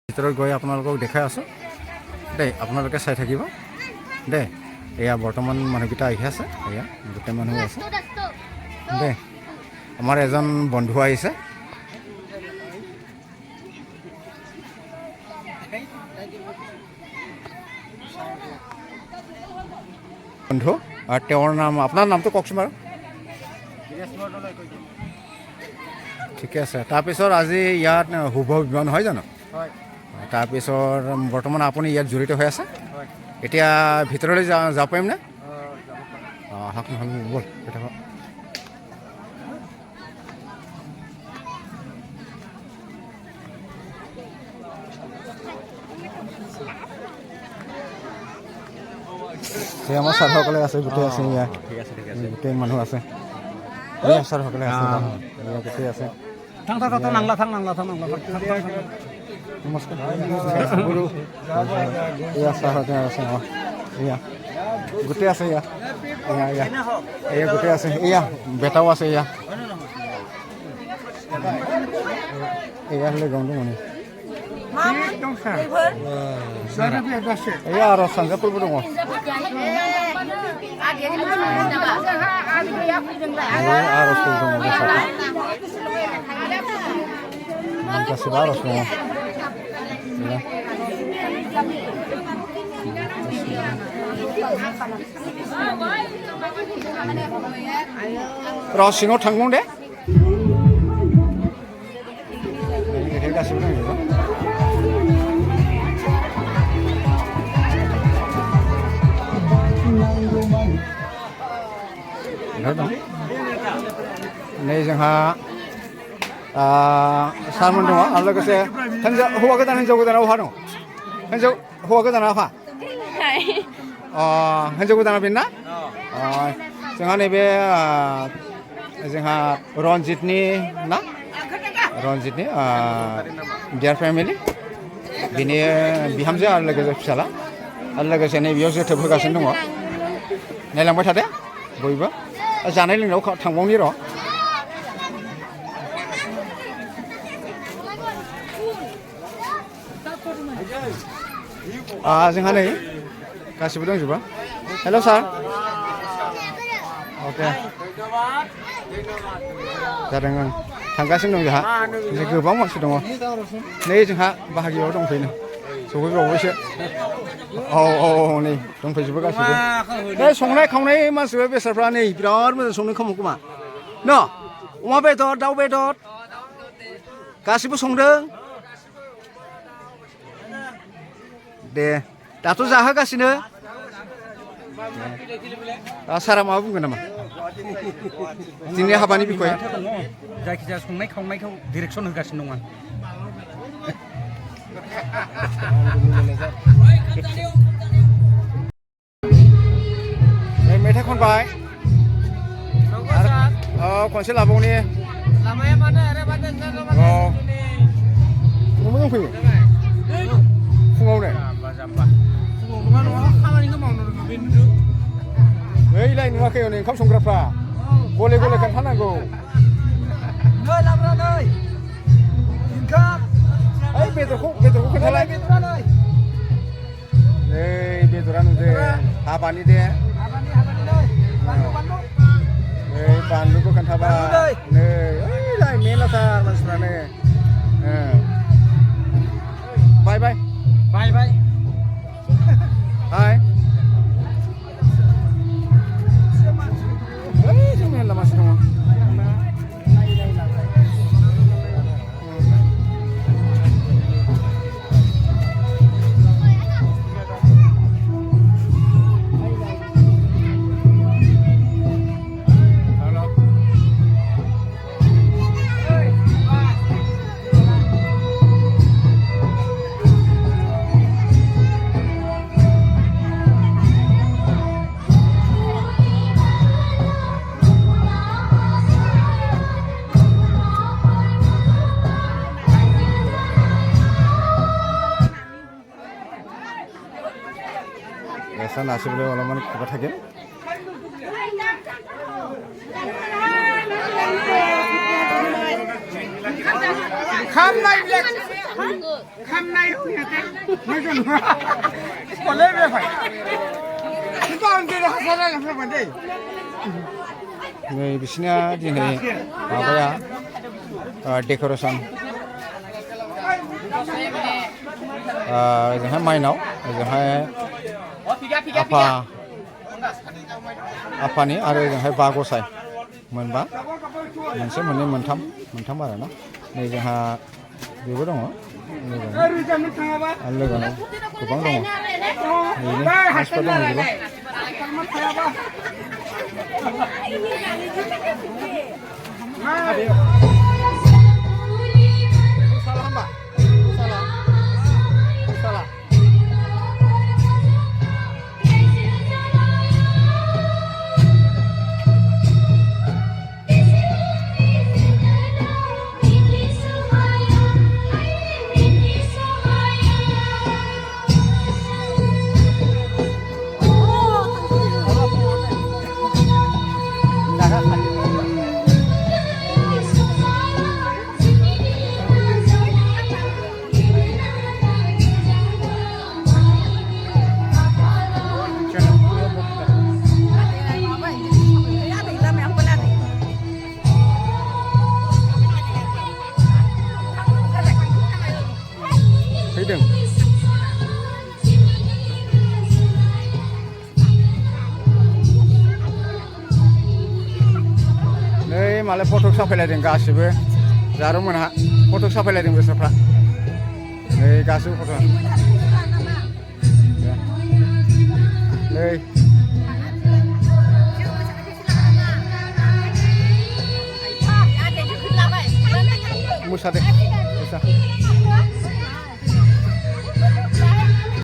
ভিতৰত গৈ আপোনালোকক দেখাই আছোঁ দেই, আপোনালোকে চাই থাকিব দেই। এয়া বৰ্তমান মানুহকেইটা আহি আছে, এয়া গোটেই মানুহ আছে দেই। আমাৰ এজন বন্ধু আহিছে, বন্ধু আৰু তেওঁৰ নাম, আপোনাৰ নামটো কওকচোন বাৰু। ঠিকে আছে। তাৰপিছত আজি ইয়াত শুভ বিবাহ নহয় জানো? তাৰপিছত বৰ্তমান আপুনি ইয়াত জড়িত হৈ আছে। এতিয়া ভিতৰলৈ যাব পাৰিম নে? আহক নহ'লে ব'ল কেতিয়াবা। আমাৰ ছাৰসকলে আছে, গোটেই আছে ইয়াত, গোটেই মানুহ আছে। ছাৰসকলে আছে, গোটেই আছে। নমস্কাৰ। এয়া ছাৰহঁতে আছে, এয়া গোটেই আছে, এয়া এয়া এয়া গোটেই আছে, এয়া বেটাও আছে, এয়া এয়া হ'লে গমটো মনে এয়া আৰু চানজাপুৰবो দङ। आर'ज दङ गासिबो आर'ज दङ। र' सिङाव थांगौ दे, गासिबो दंजोबो। नै जोंहा सारमोन दङ आरो लोगोसे हौवा गोदान हिन्जाव गोदाना बहा दं? हौवा गोदाना बहा? हिन्जाव गोदाना बेनो ना? जोंहा नैबे जोंहा रन्जितनि ना, रन्जितनि देयार फेमिलि, बिनि बिहामजो आरो लोगोसे फिसाला, आरो लोगोसे नैबेयाव जोथोब होगासिनो दङ। नायलांबाय थादो बयबो। जानाय लोंनायाव थांबावनि र'। जोंहा नै गासिबो दंजोबो। हेल' सार। अके जादों आं थांगासिनो दं जोंहा, गोबां मानसि दङ। नै जोंहा बाहागियाव दंफैनो सफैबावबायसो। औ नै दंफैजोबो गासिबो। बे संनाय खावनाय मानसिफोर बेसादफ्रा नै बिराद मोजां संनो खोमा खोमा न? अमा बेदर, दाउ बेदर गासिबो संदों दे। दाथ' जाहोगासिनो। सारा माबा बुंगोन नामा दिनै हाबानि बिखय? जायखिजाया संनाय खावनायखौ डिरेक्सन होगासिनो दं आं। मेथाइ खनबाय खनसे लाबावनि। फुङावनो दंफैयो, फुङावनो ओइलाय नुवाखै हनै ओंखाम संग्राफ्रा गले गले खोन्थानांगौ। ओइ बेदरखौ खोन्थालाय। नै बेदरा नुदे हाबानि दे। नै बानलुबो खोन्थाबाय। नै ओइलाय मेलाथार मानसिफ्रानो। बाय बाय बाय बाय हाय। जों मेरला मानसि दङ। এসা নাচিবলৈ অলপমান কিবা থাকে। Come, my black. खामनायाव हेते मोजोन बोले बे भाई इखौ आं दिनै हासार लांफाबाय दै नै बिसिना दिनै माबाया डेक'रेसन ओजोंहाय माइनाव ओजोंहाय आफानि आरो ओजोंहाय बा गसाय मोनबा मोनसे मोननै मोनथाम आरो ना नै जोंहा बेबो दङ लोगोनाव गोबां दङ बेनो मानसिफोर दंजोबो फैदों नै मालाय फटक साफायलायदों गासिबो जारौमोनहा फटक साफायलायदों बेसोरफ्रा नै गासिबो फटक नै मोसादों